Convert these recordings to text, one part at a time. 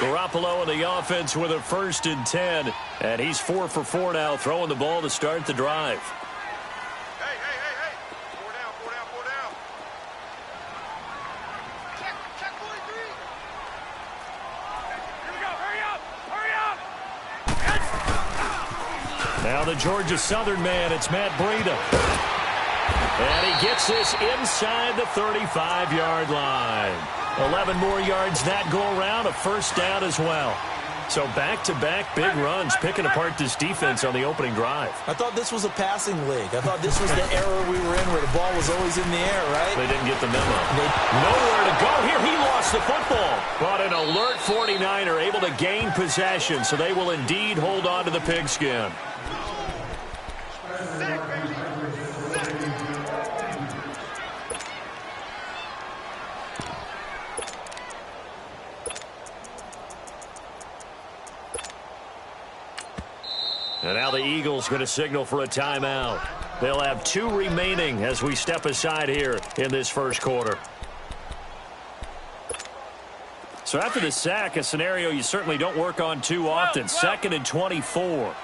Garoppolo in the offense with a 1st and 10. And he's 4 for 4 now, throwing the ball to start the drive. Hey. 4 down. Check 43. Here we go. Hurry up. Now the Georgia Southern man, it's Matt Breida. And he gets this inside the 35-yard line. 11 more yards that go around, a 1st down as well. So back-to-back big runs, picking apart this defense on the opening drive. I thought this was a passing league. I thought this was the era we were in where the ball was always in the air, right? They didn't get the memo. Nowhere to go here. He lost the football. But an alert 49er able to gain possession, so they will indeed hold on to the pigskin. And now the Eagles going to signal for a timeout. They'll have 2 remaining as we step aside here in this 1st quarter. So after the sack, a scenario you certainly don't work on too often. 2nd and 24.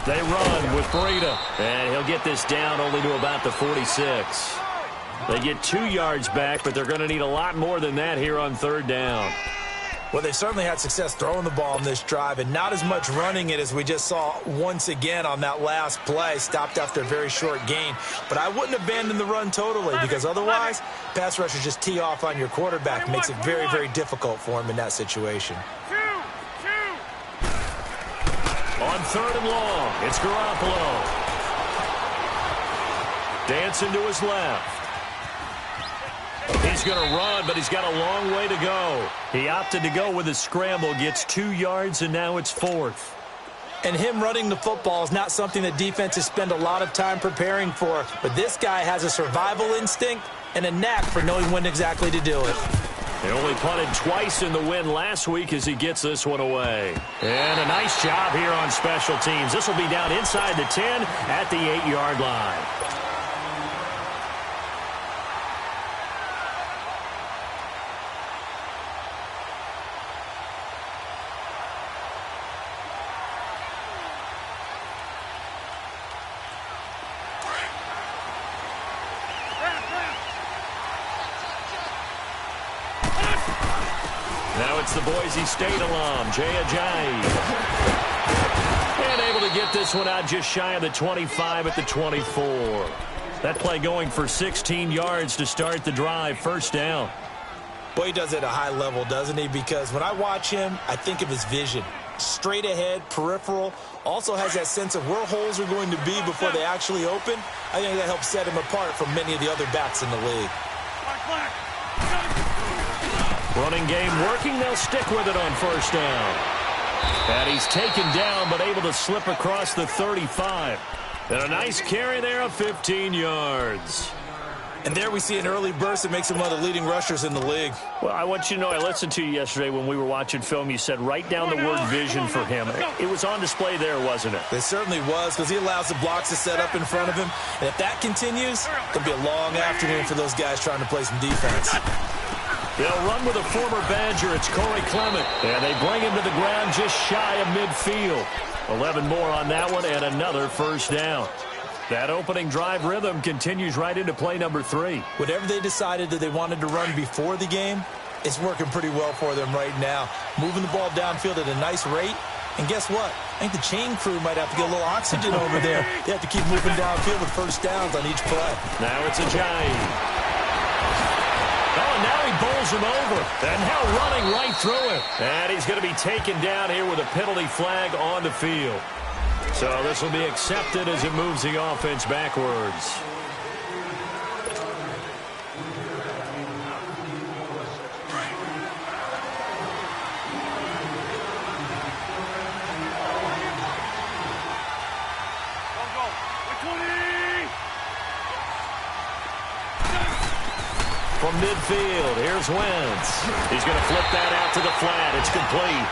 They run with Breida. And he'll get this down only to about the 46. They get 2 yards back, but they're going to need a lot more than that here on 3rd down. Well, they certainly had success throwing the ball on this drive and not as much running it as we just saw once again on that last play. Stopped after a very short gain. But I wouldn't abandon the run totally because otherwise, pass rushers just tee off on your quarterback. Makes it very, very difficult for him in that situation. On 3rd and long, it's Garoppolo. Dancing to his left. He's going to run, but he's got a long way to go. He opted to go with a scramble, gets 2 yards, and now it's 4th. And him running the football is not something that defenses spend a lot of time preparing for. But this guy has a survival instinct and a knack for knowing when exactly to do it. They only punted twice in the win last week as he gets this one away. And a nice job here on special teams. This will be down inside the 10 at the 8-yard line. Now it's the Boise State alum, Jay Ajayi. And able to get this one out just shy of the 25 at the 24. That play going for 16 yards to start the drive, 1st down. Boy, he does it at a high level, doesn't he? Because when I watch him, I think of his vision. Straight ahead, peripheral. Also has that sense of where holes are going to be before they actually open. I think that helps set him apart from many of the other backs in the league. Running game working. They'll stick with it on 1st down. And he's taken down, but able to slip across the 35. And a nice carry there of 15 yards. And there we see an early burst that makes him one of the leading rushers in the league. Well, I want you to know, I listened to you yesterday when we were watching film. You said write down the word vision for him. It was on display there, wasn't it? It certainly was, because he allows the blocks to set up in front of him. And if that continues, it'll be a long afternoon for those guys trying to play some defense. They'll run with a former Badger. It's Corey Clement. And they bring him to the ground just shy of midfield. 11 more on that one and another 1st down. That opening drive rhythm continues right into play number 3. Whatever they decided that they wanted to run before the game, it's working pretty well for them right now. Moving the ball downfield at a nice rate. And guess what? I think the chain crew might have to get a little oxygen over there. They have to keep moving downfield with 1st downs on each play. Now it's Ajayi. Oh, now he bowls him over. And now running right through it. And he's going to be taken down here with a penalty flag on the field. So this will be accepted as it moves the offense backwards. From midfield, here's Wentz. He's going to flip that out to the flat. It's complete.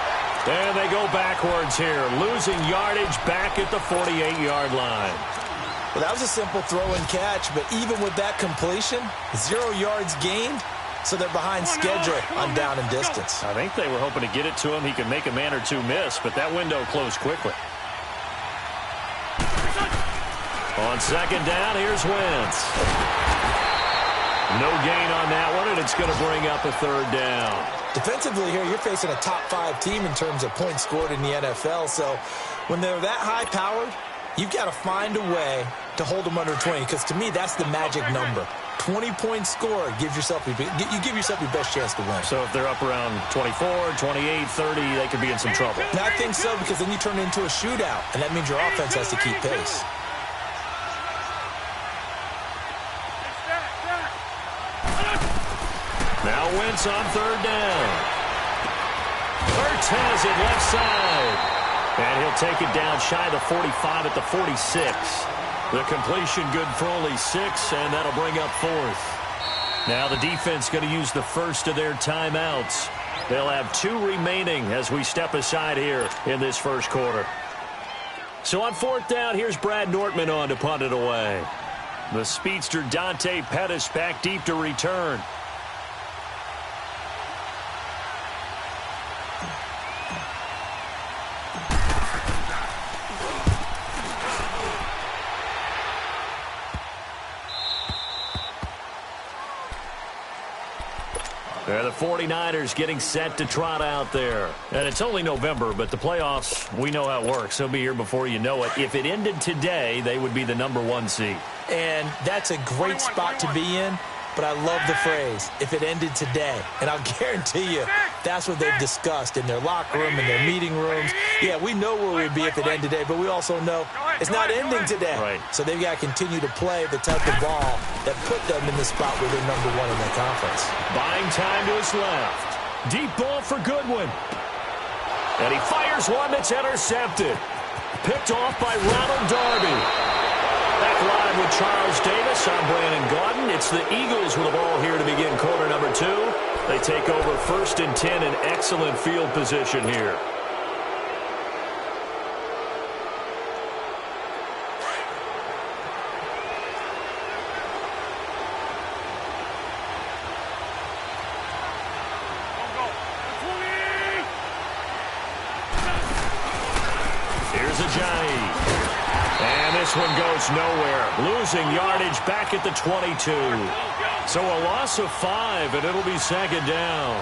And they go backwards here, losing yardage back at the 48-yard line. Well, that was a simple throw and catch, but even with that completion, 0 yards gained, so they're behind schedule on down and distance. I think they were hoping to get it to him. He could make a man or two miss, but that window closed quickly. On second down, here's Wentz. No gain on that one, and it's going to bring up a third down. Defensively here, you're facing a top-5 team in terms of points scored in the NFL, so when they're that high-powered, you've got to find a way to hold them under 20, because to me, that's the magic number. 20 points scored, you give yourself your best chance to win. So if they're up around 24, 28, 30, they could be in some trouble. I think so, because then you turn it into a shootout, and that means your offense has to keep pace. Now Wentz on third down. Hurts has it left side. And he'll take it down shy of the 45 at the 46. The completion good for only 6, and that'll bring up fourth. Now the defense going to use the first of their timeouts. They'll have 2 remaining as we step aside here in this first quarter. So on fourth down, here's Brad Nortman on to punt it away. The speedster Dante Pettis back deep to return. The 49ers getting set to trot out there. And it's only November, but the playoffs, we know how it works. They'll be here before you know it. If it ended today, they would be the #1 seed. And that's a great spot to be in, but I love the phrase, if it ended today. And I'll guarantee you, that's what they've discussed in their locker room, in their meeting rooms. Yeah, we know where we'd be if it ended today, but we also know it's not ending today. Right. So they've got to continue to play the type of ball that put them in the spot where they're #1 in their conference. Buying time to his left. Deep ball for Goodwin. And he fires one that's intercepted. Picked off by Ronald Darby. Back line with Charles Davis. I'm Brandon Gaudin. It's the Eagles with the ball here to begin quarter number 2. They take over 1st and 10 in excellent field position here. Here's Ajayi. And this one goes nowhere. Losing yardage back at the 22. So a loss of 5, and it'll be second down.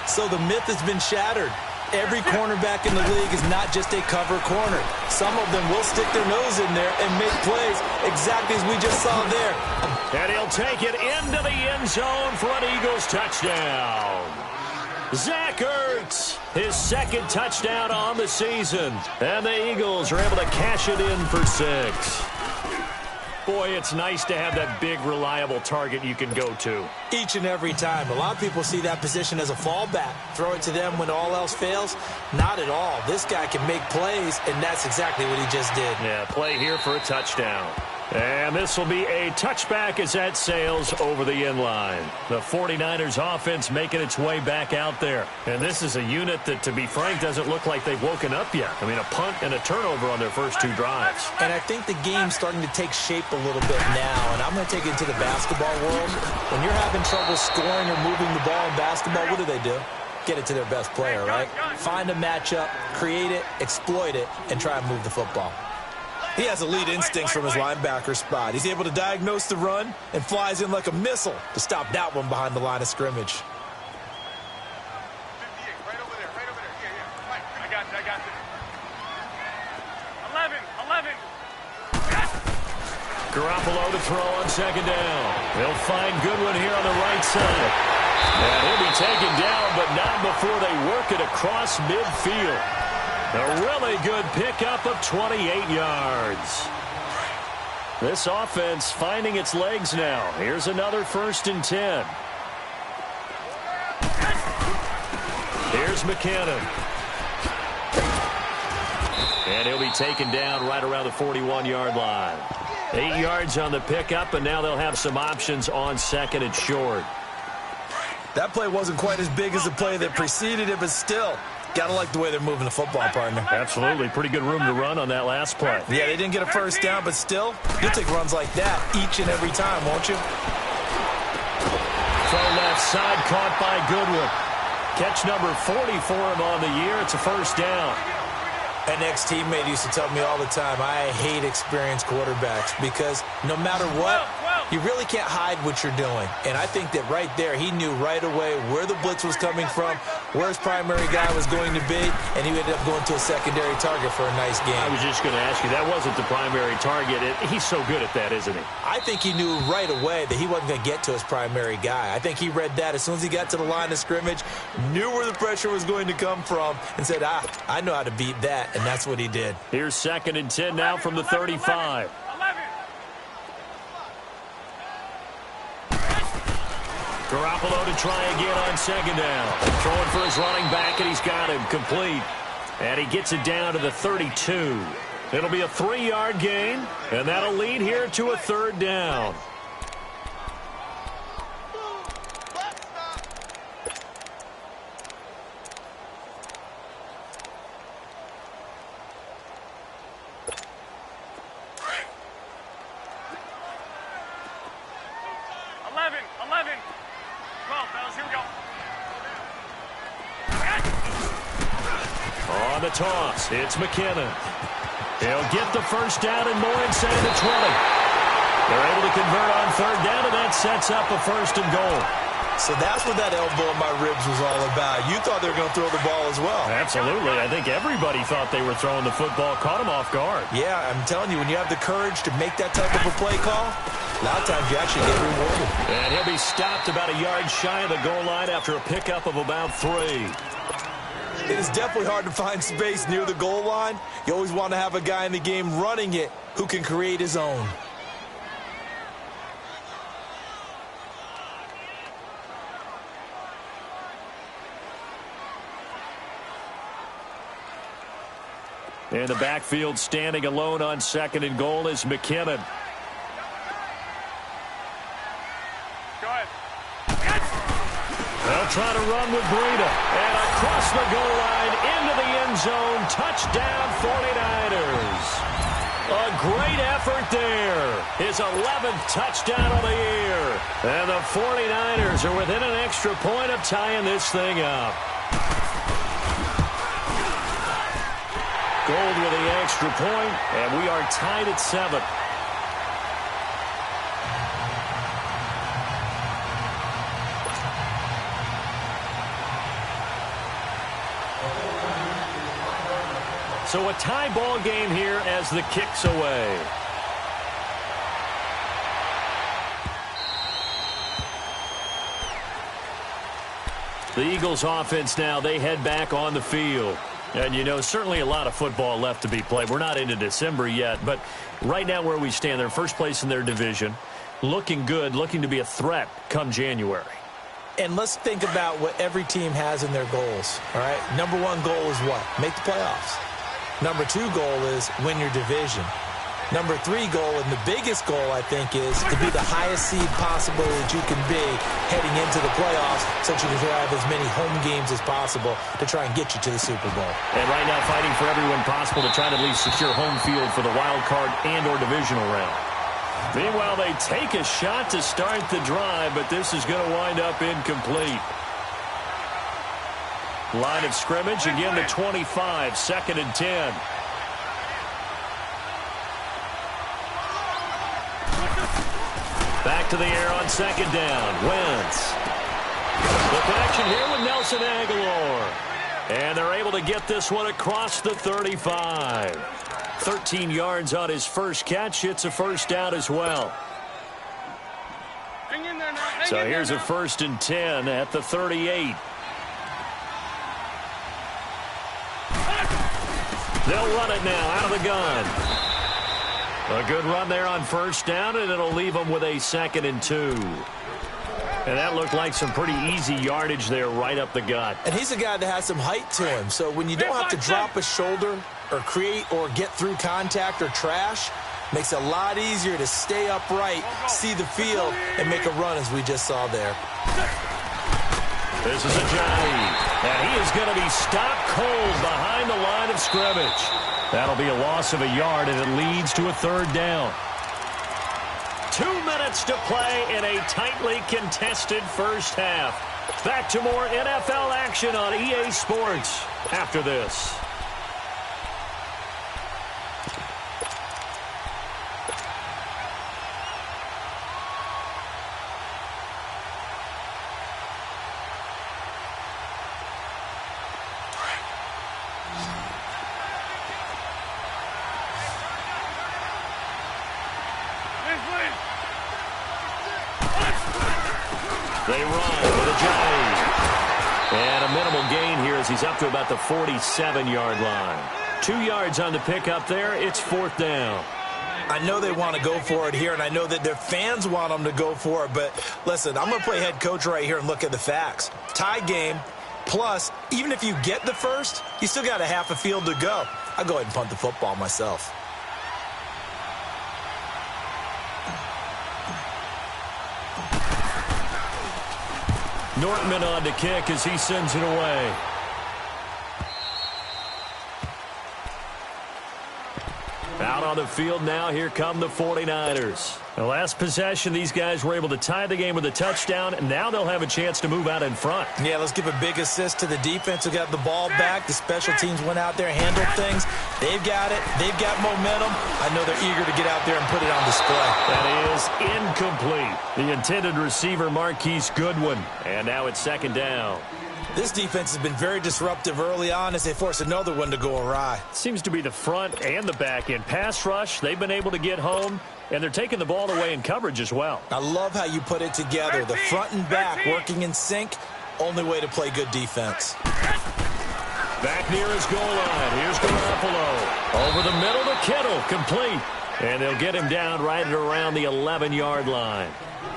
So the myth has been shattered. Every cornerback in the league is not just a cover corner. Some of them will stick their nose in there and make plays exactly as we just saw there. And he'll take it into the end zone for an Eagles touchdown. Zach Ertz, his 2nd touchdown on the season. And the Eagles are able to cash it in for 6. Boy, it's nice to have that big, reliable target you can go to. Each and every time. A lot of people see that position as a fallback. Throw it to them when all else fails. Not at all. This guy can make plays, and that's exactly what he just did. Yeah, play here for a touchdown. And this will be a touchback as that sails over the end line. The 49ers offense making its way back out there. And this is a unit that, to be frank, doesn't look like they've woken up yet. I mean, a punt and a turnover on their first 2 drives. And I think the game's starting to take shape a little bit now. And I'm going to take it into the basketball world. When you're having trouble scoring or moving the ball in basketball, what do? Get it to their best player, right? Find a matchup, create it, exploit it, and try and move the football. He has elite instincts from his linebacker spot. He's able to diagnose the run and flies in like a missile to stop that one behind the line of scrimmage. Right over there. Yeah. I got you. 11. Garoppolo to throw on second down. They'll find Goodwin here on the right side. And he'll be taken down, but not before they work it across midfield. A really good pickup of 28 yards. This offense finding its legs now. Here's another 1st and 10. Here's McKinnon. And he'll be taken down right around the 41-yard line. 8 yards on the pickup, and now they'll have some options on 2nd and short. That play wasn't quite as big as the play that preceded it, but still, gotta like the way they're moving the football, partner. Absolutely. Pretty good room to run on that last play. Yeah, they didn't get a first down, but still, you'll take runs like that each and every time, won't you? Throw left Left side caught by Goodwin. Catch number 40 for him on the year. It's a first down. An ex-teammate used to tell me all the time, I hate experienced quarterbacks because no matter what, you really can't hide what you're doing. And I think that right there, he knew right away where the blitz was coming from, where his primary guy was going to be, and he ended up going to a secondary target for a nice game. I was just going to ask you, that wasn't the primary target. He's so good at that, isn't he? I think he knew right away that he wasn't going to get to his primary guy. I think he read that as soon as he got to the line of scrimmage, knew where the pressure was going to come from, and said, I know how to beat that, and that's what he did. Here's 2nd and 10 now from the 35. Garoppolo to try again on 2nd down. Throwing for his running back, and he's got him complete. And he gets it down to the 32. It'll be a 3-yard gain, and that'll lead here to a 3rd down. On the toss, it's McKinnon. He'll get the first down and more inside the 20. They're able to convert on 3rd down, and that sets up a 1st and goal. So that's what that elbow in my ribs was all about. You thought they were going to throw the ball as well. Absolutely. I think everybody thought they were throwing the football, caught him off guard. Yeah, I'm telling you, when you have the courage to make that type of a play call, a lot of times you actually get rewarded. And he'll be stopped about a yard shy of the goal line after a pickup of about 3. It is definitely hard to find space near the goal line. You always want to have a guy in the game running it who can create his own. In the backfield, standing alone on 2nd and goal is McKinnon. Go ahead. They'll try to run with Breida. And across the goal line, into the end zone. Touchdown, 49ers. A great effort there. His 11th touchdown of the year. And the 49ers are within an extra point of tying this thing up. Gold with the extra point, and we are tied at 7. So a tie ball game here as the kick's away. The Eagles offense now, they head back on the field. And, you know, certainly a lot of football left to be played. We're not into December yet, but right now where we stand, they're first place in their division, looking good, looking to be a threat come January. And let's think about what every team has in their goals, all right? Number 1 goal is what? Make the playoffs. Number 2 goal is win your division. Number 3 goal, and the biggest goal, I think, is to be the highest seed possible that you can be heading into the playoffs so that you can have as many home games as possible to try and get you to the Super Bowl. And right now fighting for everyone possible to try to at least secure home field for the wild card and or divisional round. Meanwhile, they take a shot to start the drive, but this is going to wind up incomplete. Line of scrimmage, again the 25, 2nd and 10. Back to the air on 2nd down. Wentz. The connection here with Nelson Aguilar. And they're able to get this one across the 35. 13 yards on his first catch. It's a first down as well. Hang in there now. So here's a 1st and 10 at the 38. They'll run it now out of the gun. A good run there on 1st down, and it'll leave them with a 2nd and 2. And that looked like some pretty easy yardage there right up the gut. And he's a guy that has some height to him. So when you don't have to drop a shoulder or create or get through contact or trash, makes it a lot easier to stay upright, see the field, and make a run as we just saw there. This is Ajayi, and he is going to be stopped cold behind the line of scrimmage. That'll be a loss of a yard, and it leads to a 3rd down. 2 minutes minutes to play in a tightly contested first half. Back to more NFL action on EA Sports after this. They run with a drive. And a minimal gain here as he's up to about the 47-yard line. 2 yards on the pickup there. It's 4th down. I know they want to go for it here, and I know that their fans want them to go for it. But, listen, I'm going to play head coach right here and look at the facts. Tie game, plus, even if you get the first, you still got a half a field to go. I'll go ahead and punt the football myself. Nortman on to kick as he sends it away. Out on the field now, here come the 49ers. The last possession, these guys were able to tie the game with a touchdown, and now they'll have a chance to move out in front. Yeah, let's give a big assist to the defense who got the ball back. The special teams went out there, handled things. They've got it. They've got momentum. I know they're eager to get out there and put it on display. That is incomplete. The intended receiver, Marquise Goodwin. And now it's 2nd down. This defense has been very disruptive early on as they force another one to go awry. Seems to be the front and the back end. Pass rush, they've been able to get home, and they're taking the ball away in coverage as well. I love how you put it together. The front and back working in sync. Only way to play good defense. Back near his goal line. Here's Garoppolo. Over the middle to Kittle. Complete. And they'll get him down right at around the 11-yard line.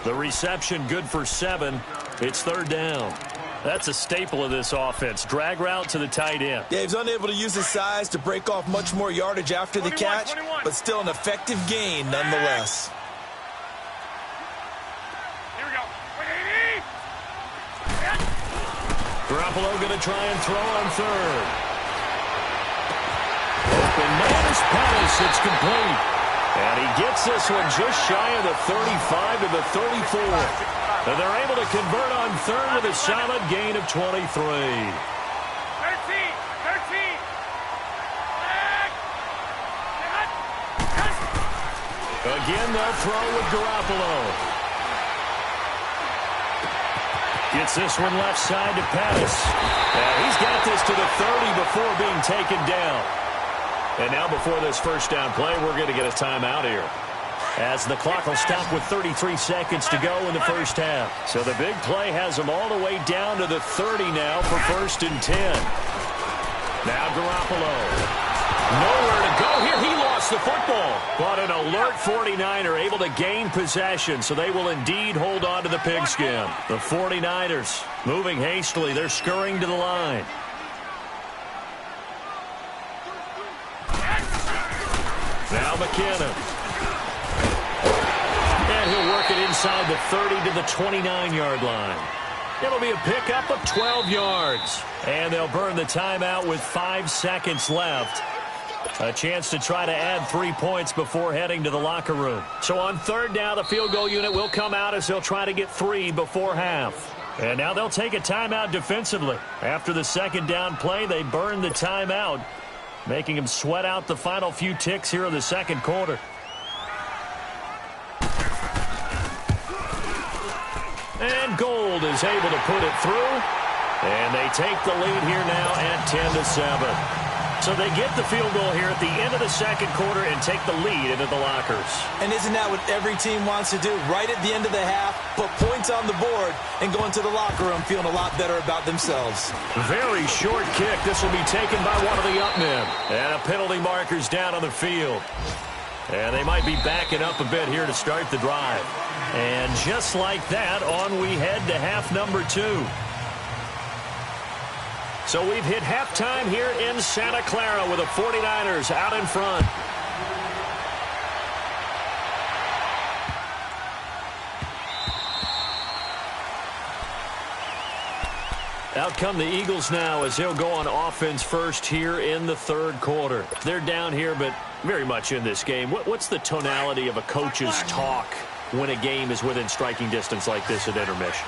The reception good for 7. It's 3rd down. That's a staple of this offense. Drag route to the tight end. Yeah, he's unable to use his size to break off much more yardage after the catch, but still an effective gain nonetheless. Here we go. Garoppolo going to try and throw on 3rd. Open man is Pettis. It's complete. And he gets this one just shy of the 35 to the 34. And they're able to convert on 3rd with a solid gain of 23. 13. Again, they'll throw with Garoppolo. Gets this one left side to Pettis. And he's got this to the 30 before being taken down. And now before this first down play, we're going to get a timeout here, as the clock will stop with 33 seconds to go in the first half. So the big play has them all the way down to the 30 now for 1st and 10. Now Garoppolo. Nowhere to go here. He lost the football. But an alert 49er able to gain possession, so they will indeed hold on to the pigskin. The 49ers moving hastily. They're scurrying to the line. Now McKinnon. And he'll work it inside the 30 to the 29-yard line. It'll be a pickup of 12 yards. And they'll burn the timeout with 5 seconds left. A chance to try to add 3 points before heading to the locker room. So on 3rd down, the field goal unit will come out as they'll try to get 3 before half. And now they'll take a timeout defensively. After the 2nd down play, they burn the timeout, making them sweat out the final few ticks here in the 2nd quarter. And Gold is able to put it through. And they take the lead here now at 10-7. So they get the field goal here at the end of the 2nd quarter and take the lead into the lockers. And isn't that what every team wants to do? Right at the end of the half, put points on the board, and go into the locker room feeling a lot better about themselves. Very short kick. This will be taken by one of the up men. And a penalty marker's down on the field. And they might be backing up a bit here to start the drive. And just like that, on we head to half number 2. So we've hit halftime here in Santa Clara with the 49ers out in front. Out come the Eagles now as they'll go on offense first here in the 3rd quarter. They're down here, but very much in this game. What's the tonality of a coach's talk when a game is within striking distance like this at intermission?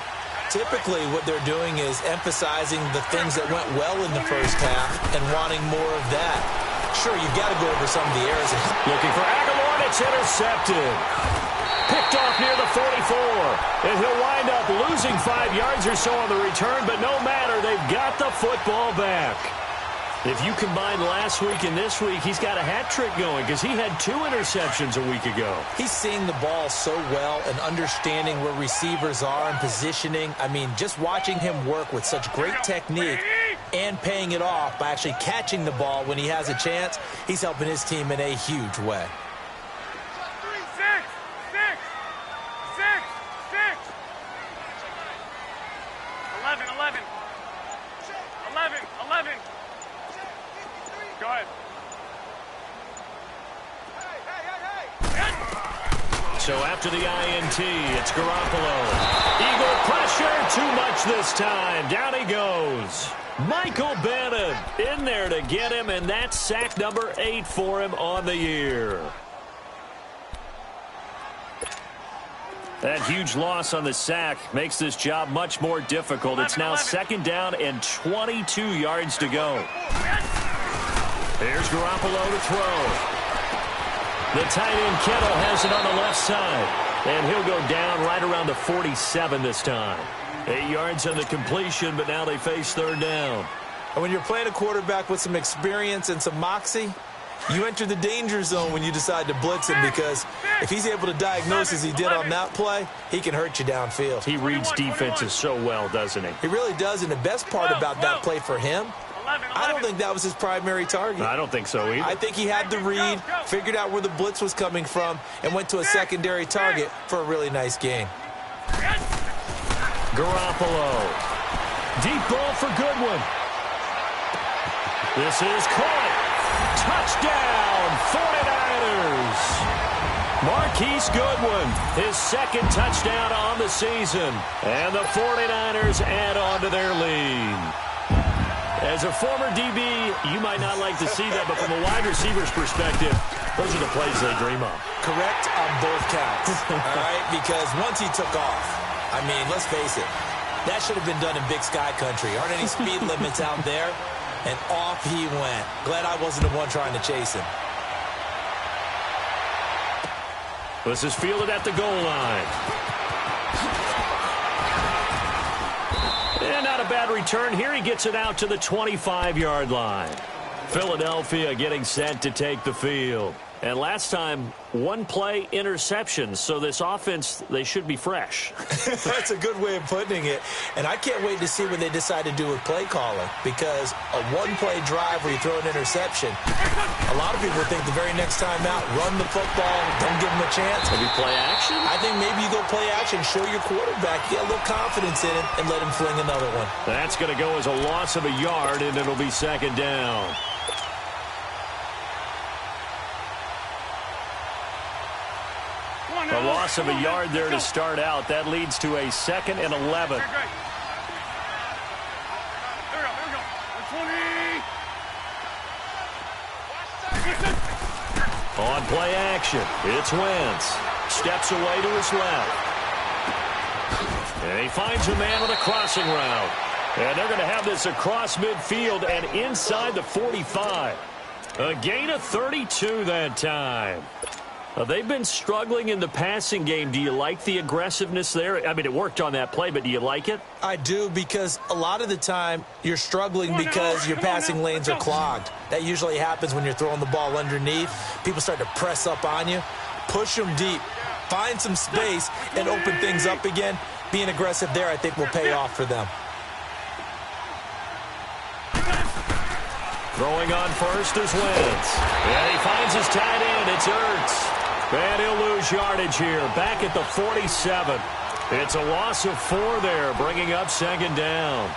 Typically, what they're doing is emphasizing the things that went well in the first half and wanting more of that. Sure, you've got to go over some of the errors. Looking for Aguilar, and it's intercepted. Picked off near the 44. And he'll wind up losing 5 yards or so on the return, but no matter, they've got the football back. If you combine last week and this week, he's got a hat trick going because he had 2 interceptions a week ago. He's seeing the ball so well and understanding where receivers are and positioning. I mean, just watching him work with such great technique and paying it off by actually catching the ball when he has a chance, he's helping his team in a huge way. 11. Go ahead. So after the INT, it's Garoppolo. Eagle pressure, too much this time. Down he goes. Michael Bennett in there to get him, and that's sack number 8 for him on the year. That huge loss on the sack makes this job much more difficult. It's now 2nd down and 22 yards to go. Here's Garoppolo to throw. The tight end Kettle has it on the left side. And he'll go down right around the 47 this time. 8 yards on the completion, but now they face 3rd down. And when you're playing a quarterback with some experience and some moxie, you enter the danger zone when you decide to blitz him, because if he's able to diagnose as he did on that play, he can hurt you downfield. He reads defenses so well, doesn't he? He really does, and the best part about that play for him, I don't think that was his primary target. I don't think so either. I think he had the read, figured out where the blitz was coming from, and went to a secondary target for a really nice gain. Garoppolo. Deep ball for Goodwin. This is caught. Touchdown, 49ers. Marquise Goodwin, his 2nd touchdown on the season. And the 49ers add on to their lead. As a former DB, you might not like to see that, but from a wide receiver's perspective, those are the plays they dream of. Correct on both counts, all right? Because once he took off, I mean, let's face it, that should have been done in Big Sky Country. Aren't any speed limits out there? And off he went. Glad I wasn't the one trying to chase him. This is fielded at the goal line. And not a bad return here. He gets it out to the 25-yard line. Philadelphia getting set to take the field. And last time, 1 play interception. So this offense, they should be fresh. That's a good way of putting it. And I can't wait to see what they decide to do with play calling, because a 1-play drive where you throw an interception, a lot of people think the very next time out, run the football, don't give them a chance. Maybe play action? I think maybe you go play action, show your quarterback, get a little confidence in him, and let him fling another one. That's going to go as a loss of a yard, and it'll be 2nd down. A loss of a yard there to start out. That leads to a 2nd and 11. On play action, it's Wentz. Steps away to his left. And he finds a man on a crossing route. And they're going to have this across midfield and inside the 45. A gain of 32 that time. They've been struggling in the passing game. Do you like the aggressiveness there? I mean, it worked on that play, but do you like it? I do, because a lot of the time you're struggling because your passing lanes are clogged. That usually happens when you're throwing the ball underneath. People start to press up on you. Push them deep. Find some space and open things up again. Being aggressive there, I think, will pay off for them. Throwing on first is Wentz. And he finds his tight end. It's Ertz. And he'll lose yardage here. Back at the 47. It's a loss of 4 there, bringing up 2nd down.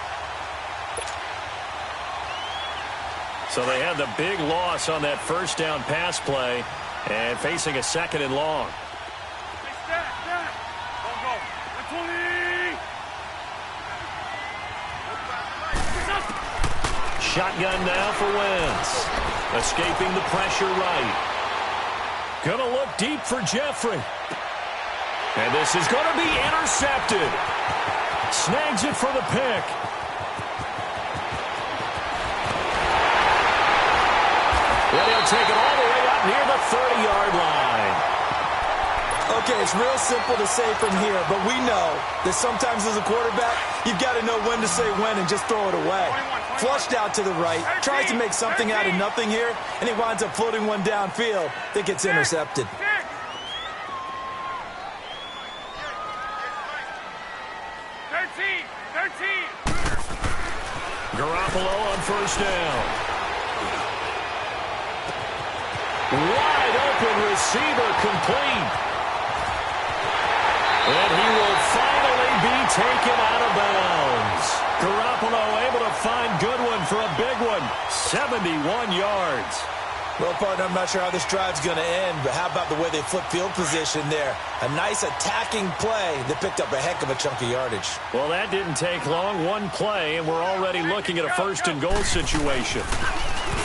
So they had the big loss on that 1st down pass play and facing a 2nd and long. Shotgun now for Wentz. Escaping the pressure right. Gonna look deep for Jeffrey. And this is going to be intercepted. Snags it for the pick. And he'll take it all the way up near the 30-yard line. Okay, it's real simple to say from here, but we know that sometimes as a quarterback, you've got to know when to say when and just throw it away. Flushed out to the right, tries to make something out of nothing here, and he winds up floating one downfield that gets intercepted. Garoppolo on first down. Wide open receiver complete. And he will finally be taken out of bounds. Garoppolo able to find Goodwin for a big one. 71 yards. Well, partner, I'm not sure how this drive's going to end, but how about the way they flip field position there? A nice attacking play that picked up a heck of a chunk of yardage. Well, that didn't take long. One play, and we're already looking at a first-and-goal situation.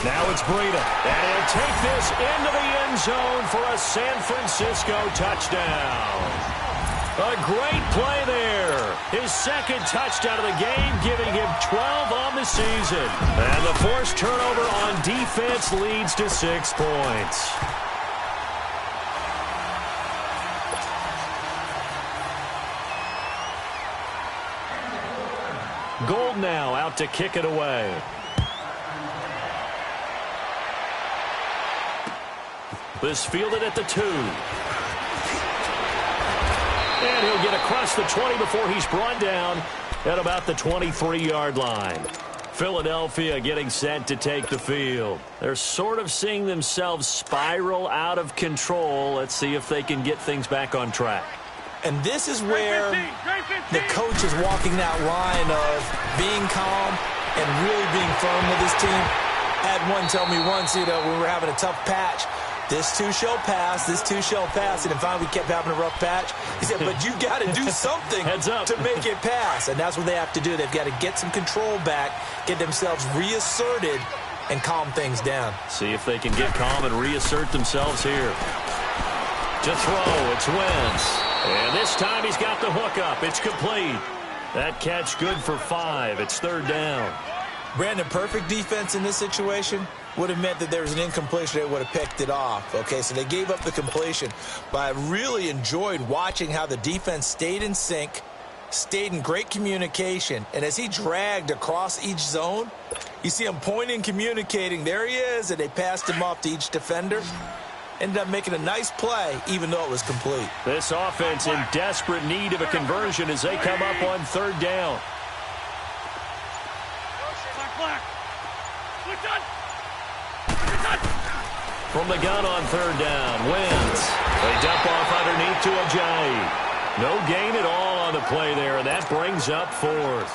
Now it's Breida, and he'll take this into the end zone for a San Francisco touchdown. A great play there. His second touchdown of the game, giving him 12 on the season. And the forced turnover on defense leads to 6 points. Gold now out to kick it away. This fielded at the 2. And he'll get across the 20 before he's brought down at about the 23-yard line. Philadelphia getting set to take the field. They're sort of seeing themselves spiral out of control. Let's see if they can get things back on track. And this is where the coach is walking that line of being calm and really being firm with his team. I had one tell me once, when we were having a tough patch, this too shall pass, this too shall pass. And then finally we kept having a rough patch. He said, but you've got to do something to make it pass. And that's what they have to do. They've got to get some control back, get themselves reasserted, and calm things down. See if they can get calm and reassert themselves here. To throw, it's Wentz. And this time he's got the hook up. It's complete. That catch good for 5. It's third down. Brandon, perfect defense in this situation would have meant that there was an incompletion. They would have picked it off. Okay, so they gave up the completion. But I really enjoyed watching how the defense stayed in sync, stayed in great communication. And as he dragged across each zone, you see him pointing, communicating. There he is, and they passed him off to each defender. Ended up making a nice play, even though it was complete. This offense in desperate need of a conversion as they come up on third down. From the gun on third down, Wentz. They dump off underneath to Ajayi. No gain at all on the play there, and that brings up fourth.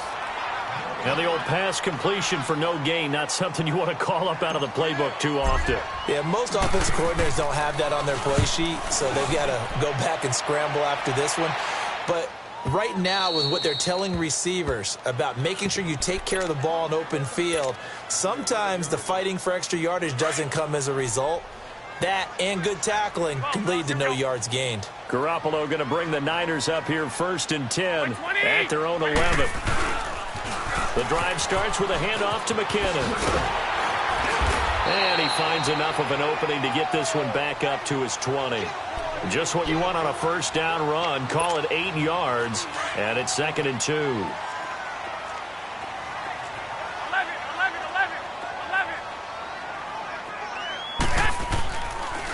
Now the old pass completion for no gain, not something you want to call up out of the playbook too often. Yeah, most offensive coordinators don't have that on their play sheet, so they've got to go back and scramble after this one. But right now, with what they're telling receivers about making sure you take care of the ball in open field, sometimes the fighting for extra yardage doesn't come as a result. That and good tackling can lead to no yards gained. Garoppolo going to bring the Niners up here first and 10 at their own 11. The drive starts with a handoff to McKinnon. And he finds enough of an opening to get this one back up to his 20. Just what you want on a first down run. Call it 8 yards, and it's 2nd and 2. 11.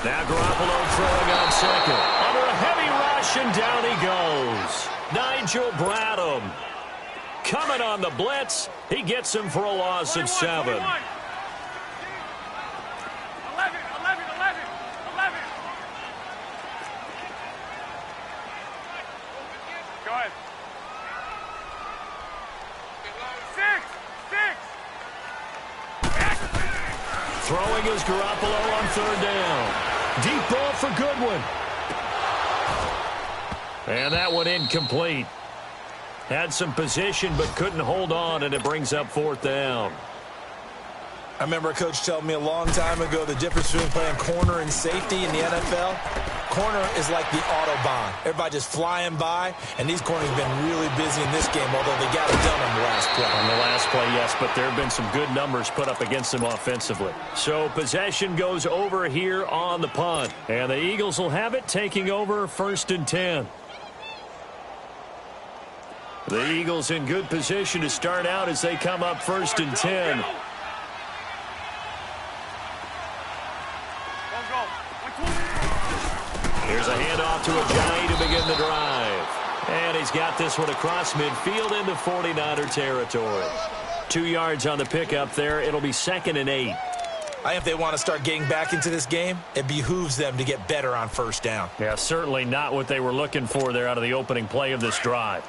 Now Garoppolo throwing on second. Under a heavy rush, and down he goes. Nigel Bradham coming on the blitz. He gets him for a loss of 7. 11. Go ahead. 6. Throwing is Garoppolo on third down. Deep ball for Goodwin. And that one incomplete. Had some position but couldn't hold on, and it brings up fourth down. I remember a coach telling me a long time ago the difference between playing corner and safety in the NFL. corner is like the Autobahn. Everybody just flying by, and these corners have been really busy in this game, although they got it done on the last play. On the last play, yes, but there have been some good numbers put up against them offensively. So possession goes over here on the punt, and the Eagles will have it, taking over 1st and 10. The Eagles in good position to start out as they come up 1st and 10. Here's a handoff to Ajayi to begin the drive. And he's got this one across midfield into 49er territory. 2 yards on the pickup there. It'll be 2nd and 8. I think if they want to start getting back into this game, it behooves them to get better on 1st down. Yeah, certainly not what they were looking for there out of the opening play of this drive.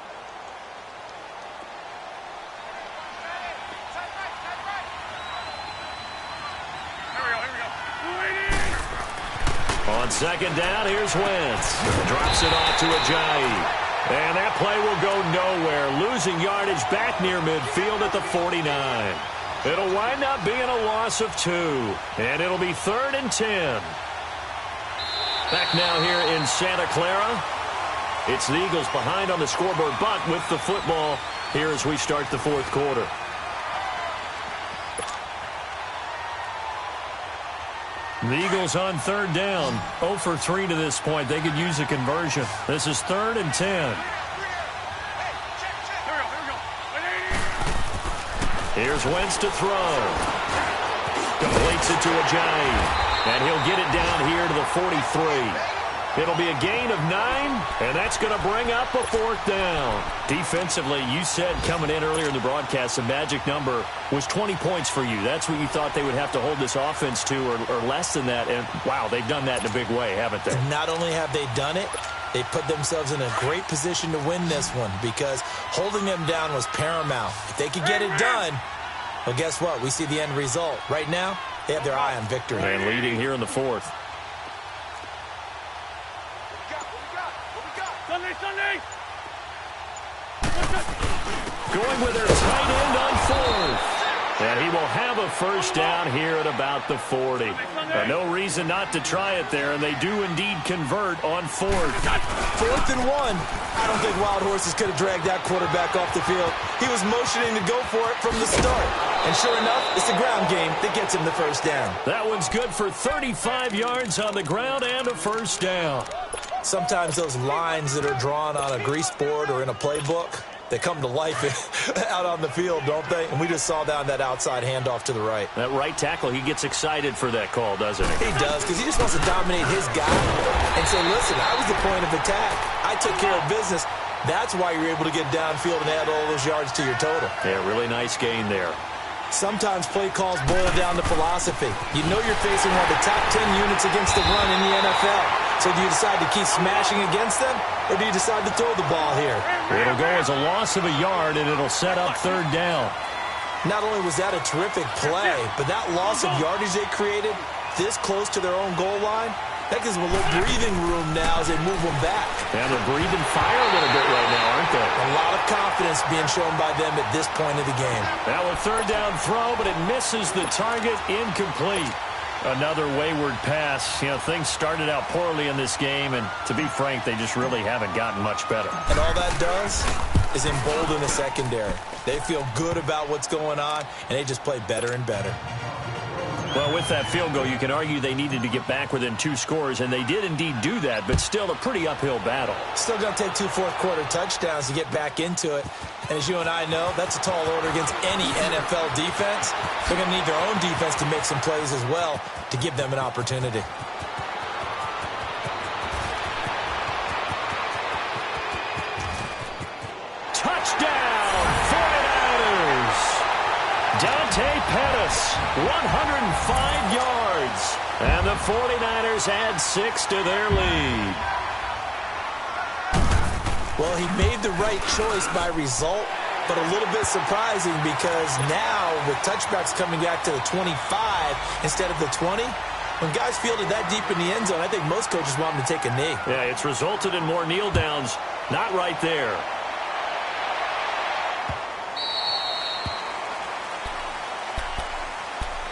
On 2nd down, here's Wentz. Drops it off to Ajayi. And that play will go nowhere. Losing yardage back near midfield at the 49. It'll wind up being a loss of 2. And it'll be 3rd and 10. Back now here in Santa Clara. It's the Eagles behind on the scoreboard, but with the football here as we start the 4th quarter. The Eagles on 3rd down. 0 for 3 to this point. They could use a conversion. This is 3rd and 10. Here's Wentz to throw. Completes it to Ajayi. And he'll get it down here to the 43. It'll be a gain of 9, and that's going to bring up a 4th down. Defensively, you said coming in earlier in the broadcast, the magic number was 20 points for you. That's what you thought they would have to hold this offense to, or less than that. And, wow, they've done that in a big way, haven't they? Not only have they done it, they put themselves in a great position to win this one because holding them down was paramount. If they could get it done, well, guess what? We see the end result. Right now, they have their eye on victory. And leading here in the 4th. Going with their tight end on 4th. And he will have a 1st down here at about the 40. No reason not to try it there, and they do indeed convert on 4th. 4th and 1. I don't think Wild Horses could have dragged that quarterback off the field. He was motioning to go for it from the start. And sure enough, it's the ground game that gets him the 1st down. That one's good for 35 yards on the ground and a 1st down. Sometimes those lines that are drawn on a grease board or in a playbook, they come to life out on the field, don't they? And we just saw that outside handoff to the right. That right tackle, he gets excited for that call, doesn't he? He does, because he just wants to dominate his guy and say, listen, I was the point of attack. I took care of business. That's why you're able to get downfield and add all those yards to your total. Yeah, really nice gain there. Sometimes play calls boil down to philosophy. You know you're facing one of the top 10 units against the run in the NFL. So do you decide to keep smashing against them, or do you decide to throw the ball here? It'll go as a loss of a yard, and it'll set up 3rd down. Not only was that a terrific play, but that loss of yardage they created this close to their own goal line, that gives them a little breathing room now as they move them back. Yeah, they're breathing fire a little bit right now, aren't they? A lot of confidence being shown by them at this point of the game. Now a 3rd down throw, but it misses the target, incomplete. Another wayward pass. You know, things started out poorly in this game, and to be frank, they just really haven't gotten much better. And all that does is embolden the secondary. They feel good about what's going on, and they just play better and better. Well, with that field goal, you can argue they needed to get back within 2 scores, and they did indeed do that, but still a pretty uphill battle. Still going to take 2 fourth-quarter touchdowns to get back into it. And as you and I know, that's a tall order against any NFL defense. They're going to need their own defense to make some plays as well to give them an opportunity. Touchdown, 49ers! Dante Pettis, 105 yards. And the 49ers add 6 to their lead. Well, he made the right choice by result, but a little bit surprising because now with touchbacks coming back to the 25 instead of the 20, when guys fielded that deep in the end zone, I think most coaches want them to take a knee. Yeah, it's resulted in more kneel downs. Not right there.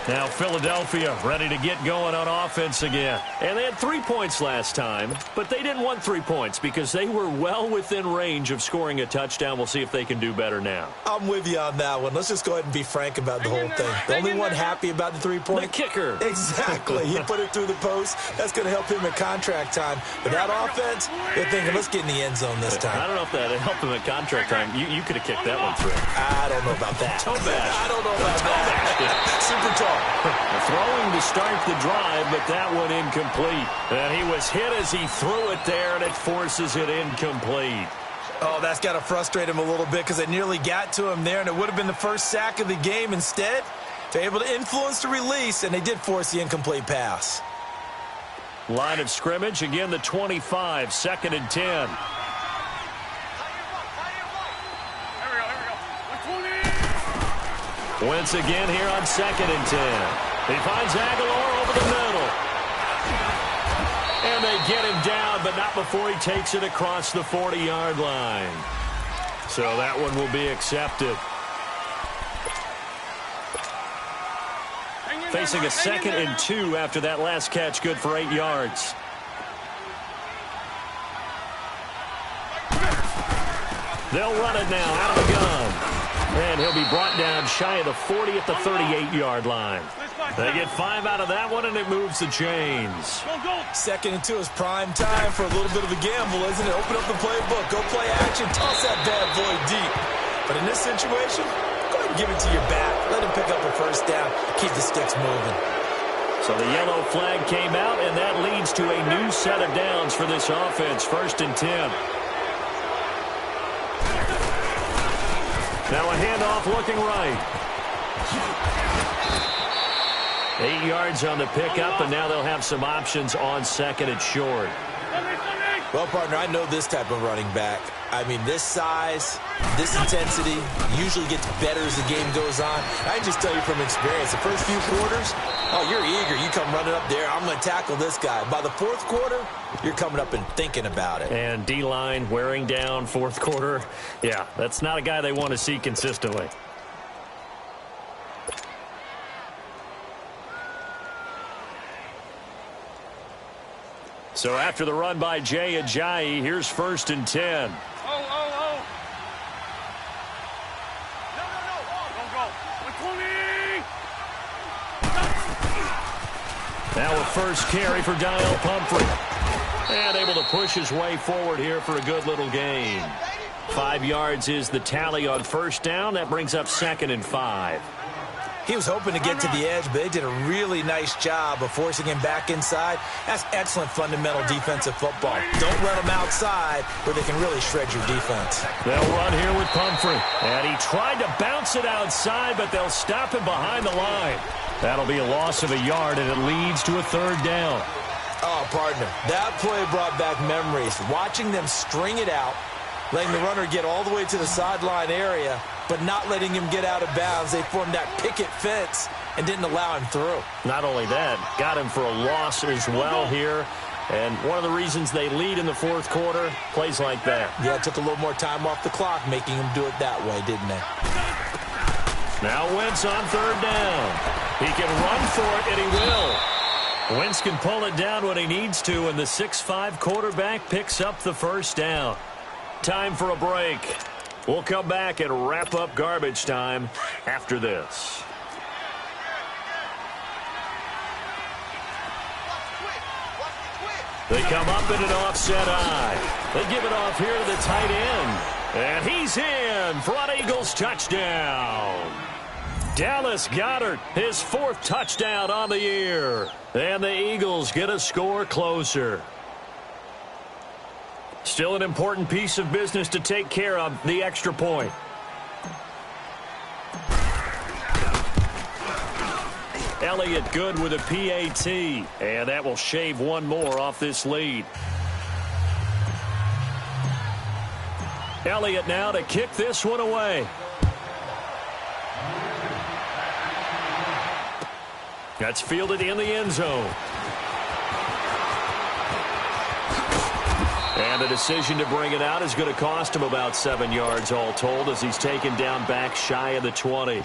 Now Philadelphia ready to get going on offense again. And they had 3 points last time, but they didn't want 3 points because they were well within range of scoring a touchdown. We'll see if they can do better now. I'm with you on that one. Let's just go ahead and be frank about the whole thing. The only one happy about the 3-point? The kicker. Exactly. He put it through the post. That's going to help him at contract time. But that offense, they're thinking, let's get in the end zone this time. I don't know if that helped him at contract time. You could have kicked that one through. I don't know about that. Toe bash. I don't know about that. Super tall. Throwing to start the drive, but that one incomplete. And he was hit as he threw it there, and it forces it incomplete. Oh, that's got to frustrate him a little bit because it nearly got to him there, and it would have been the first sack of the game. Instead, they're able to influence the release, and they did force the incomplete pass. Line of scrimmage, again the 25, 2nd and 10. Wentz again here on 2nd and 10. He finds Aguilar over the middle. And they get him down, but not before he takes it across the 40-yard line. So that one will be accepted. Facing a 2nd and 2 after that last catch, good for 8 yards. They'll run it now out of the gun. And he'll be brought down shy of the 40 at the 38-yard line. They get 5 out of that one, and it moves the chains. 2nd and 2 is prime time for a little bit of a gamble, isn't it? Open up the playbook, go play action, toss that bad boy deep. But in this situation, go ahead and give it to your back. Let him pick up a first down. Keep the sticks moving. So the yellow flag came out, and that leads to a new set of downs for this offense. 1st and 10. Now a handoff looking right. 8 yards on the pickup, and now they'll have some options on 2nd and short. Well, partner, I know this type of running back. I mean, this size, this intensity usually gets better as the game goes on. I can just tell you from experience, the first few quarters, oh, you're eager. You come running up there, I'm going to tackle this guy. By the 4th quarter, you're coming up and thinking about it. And D-line wearing down 4th quarter. Yeah, that's not a guy they want to see consistently. So after the run by Jay Ajayi, here's 1st and 10. Now a first carry for Dial Pumphrey. And able to push his way forward here for a good little gain. 5 yards is the tally on 1st down. That brings up 2nd and 5. He was hoping to get to the edge, but they did a really nice job of forcing him back inside. That's excellent fundamental defensive football. Don't run him outside where they can really shred your defense. They'll run here with Pumphrey. And he tried to bounce it outside, but they'll stop him behind the line. That'll be a loss of a yard, and it leads to a 3rd down. Oh, partner, that play brought back memories. Watching them string it out, letting the runner get all the way to the sideline area, but not letting him get out of bounds. They formed that picket fence and didn't allow him through. Not only that, got him for a loss as well here. And one of the reasons they lead in the 4th quarter, plays like that. Yeah, it took a little more time off the clock, making him do it that way, didn't they? Now Wentz on 3rd down. He can run for it, and he will. Wentz can pull it down when he needs to, and the 6'5" quarterback picks up the 1st down. Time for a break. We'll come back and wrap up garbage time after this. They come up in an offset eye. They give it off here to the tight end. And he's in for an Eagles touchdown. Dallas Goedert, his 4th touchdown on the year. And the Eagles get a score closer. Still an important piece of business to take care of, the extra point. Elliott good with a PAT, and that will shave one more off this lead. Elliott now to kick this one away. That's fielded in the end zone. And the decision to bring it out is going to cost him about 7 yards all told as he's taken down back shy of the 20.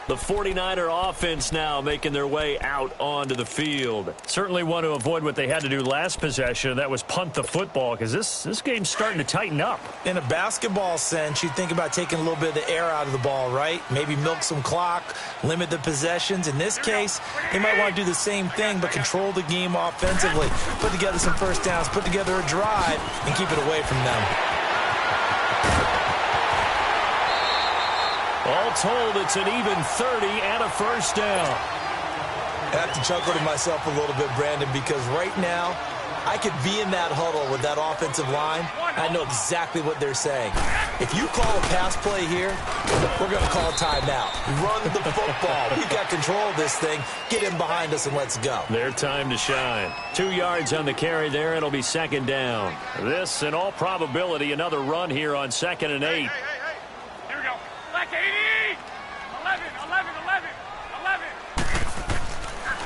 The 49er offense now making their way out onto the field. Certainly want to avoid what they had to do last possession. That was punt the football, because this game's starting to tighten up. In a basketball sense, you think about taking a little bit of the air out of the ball, right? Maybe milk some clock, limit the possessions. In this case, they might want to do the same thing, but control the game offensively. Put together some first downs, put together a drive, and keep it away from them. All told, it's an even 30 and a first down. I have to chuckle to myself a little bit, Brandon, because right now, I could be in that huddle with that offensive line. I know exactly what they're saying. If you call a pass play here, we're going to call a timeout. Run the football. We've got control of this thing. Get in behind us and let's go. Their time to shine. 2 yards on the carry there. It'll be second down. This, in all probability, another run here on 2nd and 8. Here we go. Black 80. 11.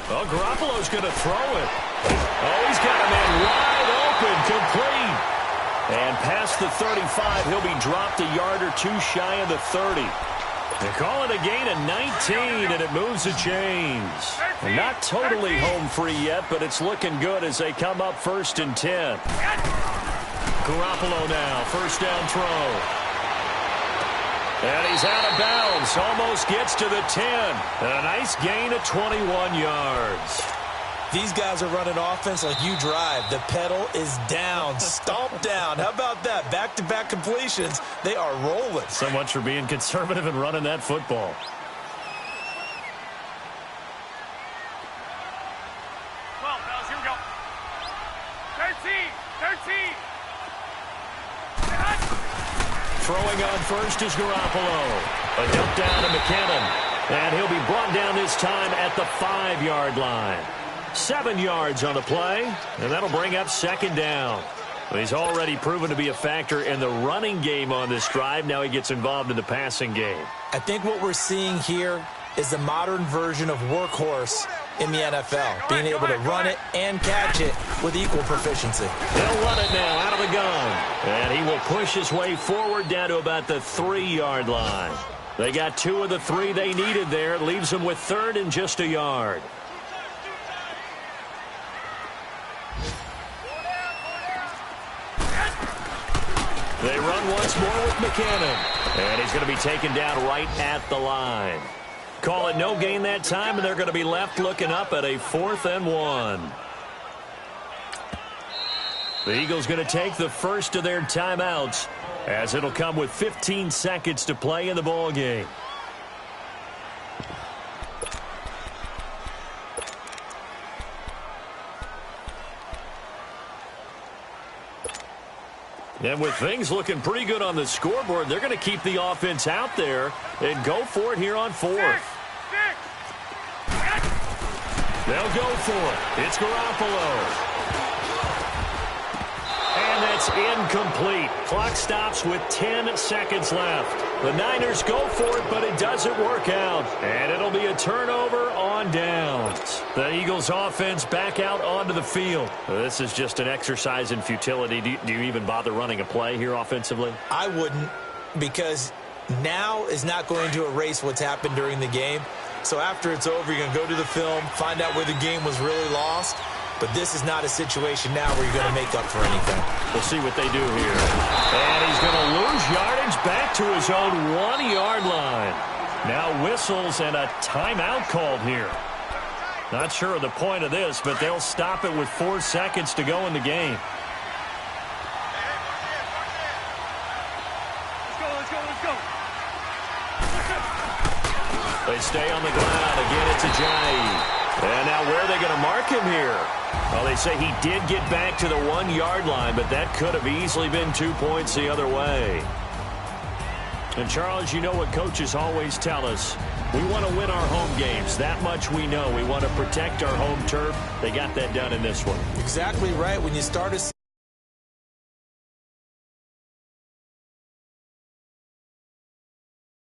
Oh, Garoppolo's going to throw it. Oh, he's got a man wide open, complete. And past the 35, he'll be dropped a yard or two shy of the 30. They call it a gain of 19, and it moves the chains. Not totally home free yet, but it's looking good as they come up 1st and 10. Garoppolo now, first down throw. And he's out of bounds. Almost gets to the 10. And a nice gain of 21 yards. These guys are running offense like you drive. The pedal is down, stomp down. How about that? Back-to-back completions. They are rolling. So much for being conservative and running that football. Well, fellas, here we go. 13. Throwing on first is Garoppolo. A dump down to McKinnon. And he'll be brought down this time at the 5-yard line. 7 yards on the play, and that'll bring up second down. He's already proven to be a factor in the running game on this drive. Now he gets involved in the passing game. I think what we're seeing here is the modern version of workhorse in the NFL, being able to run it and catch it with equal proficiency. They'll run it now out of the gun, and he will push his way forward down to about the 3-yard line. They got 2 of the 3 they needed there. It leaves them with 3rd and just a yard. They run once more with McKinnon. And he's going to be taken down right at the line. Call it no gain that time, and they're going to be left looking up at a 4th and 1. The Eagles going to take the first of their timeouts, as it'll come with 15 seconds to play in the ball game. And with things looking pretty good on the scoreboard, they're going to keep the offense out there and go for it here on 4th. They'll go for it. It's Garoppolo. And that's incomplete. Clock stops with 10 seconds left. The Niners go for it, but it doesn't work out. And it'll be a turnover on downs. The Eagles offense back out onto the field. This is just an exercise in futility. Do you even bother running a play here offensively? I wouldn't, because now is not going to erase what's happened during the game. So after it's over, you're going to go to the film, find out where the game was really lost. But this is not a situation now where you're going to make up for anything. We'll see what they do here. And he's going to lose yardage back to his own 1-yard line. Now whistles and a timeout called here. Not sure of the point of this, but they'll stop it with 4 seconds to go in the game. Let's go. They stay on the ground. Again, it's Ajayi. And now where are they going to mark him here? Well, they say he did get back to the 1-yard line, but that could have easily been 2 points the other way. And, Charles, you know what coaches always tell us. We want to win our home games. That much we know. We want to protect our home turf. They got that done in this one. Exactly right. When you start a